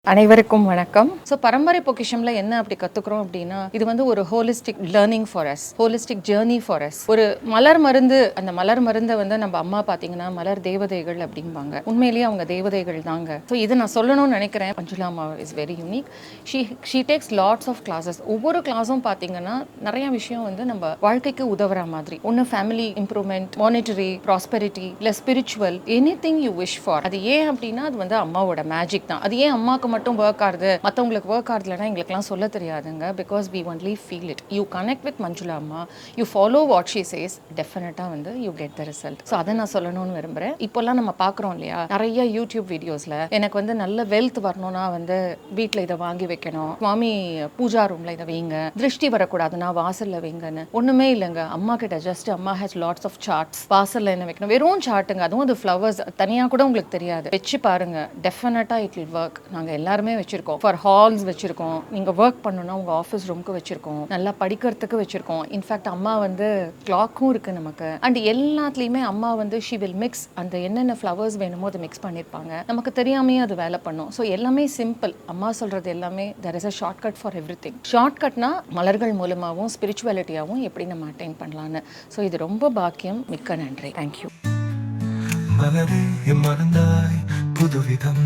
அனைவருக்கும் வணக்கம். ஸோ பரம்பரை பொக்கிஷம்ல என்ன அப்படி கற்றுக்குறோம் அப்படின்னா, இது வந்து ஒரு holistic learning for us, holistic journey for us. ஒரு மலர் மருந்து, அந்த மலர் மருந்தை வந்து நம்ம அம்மா பார்த்தீங்கன்னா மலர் தேவதைகள் அப்படிம்பாங்க. உண்மையிலேயே அவங்க தேவதைகள் தாங்க. ஸோ இதை நான் சொல்லணும்னு நினைக்கிறேன். மஞ்சுளா அம்மா is very unique. She takes lots of classes. ஒவ்வொரு கிளாஸும் பார்த்தீங்கன்னா நிறைய விஷயம் வந்து நம்ம வாழ்க்கைக்கு உதவுற மாதிரி. ஒன்று ஃபேமிலி இம்ப்ரூவ்மெண்ட், மானிட்டரி ப்ராஸ்பெரிட்டி, இல்லை spiritual, any thing you wish for. அது ஏன் அப்படின்னா அது வந்து அம்மாவோட மேஜிக் தான். அது ஏன் அம்மாவுக்கு மட்டும் ஒர்க் ஆகுது, மற்றவங்களுக்கு ஒர்க் ஆகுதுலன்னா எங்களுக்குலாம் சொல்ல தெரியாதுங்க. Because we only feel it. You connect with Manjula Amma, you follow what she says, டெஃபினட்டாக வந்து you get the result. So அதை நான் சொல்லணும்னு விரும்புகிறேன். இப்போல்லாம் நம்ம பார்க்குறோம் இல்லையா, நிறைய யூடியூப் வீடியோஸில் எனக்கு வந்து நல்ல வெல்த் வரணும்னா வந்து வீட்டில் இதை வாங்கி வைக்கணும், சுவாமி பூஜா ரூமில் இதை வைங்க, திருஷ்டி வரக்கூடாதுன்னா வாசலில் வைங்கன்னு. ஒன்றுமே இல்லைங்க. அம்மா கிட்ட ஜஸ்ட் அம்மா ஹேஸ் லாட்ஸ் ஆஃப் சார்ட்ஸ். வாசலில் என்ன வைக்கணும், வெறும் சார்ட்டுங்க. அதுவும் அது ஃப்ளவர்ஸ் தனியாக கூட உங்களுக்கு தெரியாது. வச்சு பாருங்க, டெஃபினட்டாக இட் வில் ஒர்க். நாங்கள் எல்லாருமே வச்சிருக்கோம். ஃபார் ஹால்ஸ் வச்சிருக்கோம், நீங்கள் ஒர்க் பண்ணணும்னா உங்கள் ஆஃபீஸ் ரூமுக்கு வச்சிருக்கோம், நல்லா படிக்கிறதுக்கு வச்சிருக்கோம். இன்ஃபேக்ட் அம்மா வந்து கிளாக்கும் இருக்குது நமக்கு. அண்ட் எல்லாத்துலேயுமே அம்மா வந்து ஷி வில் மிக்ஸ். அந்த என்னென்ன ஃப்ளவர்ஸ் வேணுமோ அதை மிக்ஸ் பண்ணியிருப்பாங்க. நமக்கு தெரியாமையே அது வேலை பண்ணும். ஸோ எல்லாமே சிம்பிள். அம்மா சொல்கிறது எல்லாமே there is a shortcut for everything. ஷார்ட்கட்னா மலர்கள் மூலமாகவும் ஸ்பிரிச்சுவாலிட்டியாகவும் எப்படி நம்ம அட்டைன் பண்ணலான்னு. ஸோ இது ரொம்ப பாக்கியம். மிக்க நன்றி. தேங்க்யூ. மலரே மறந்தாய் புதுவிதம்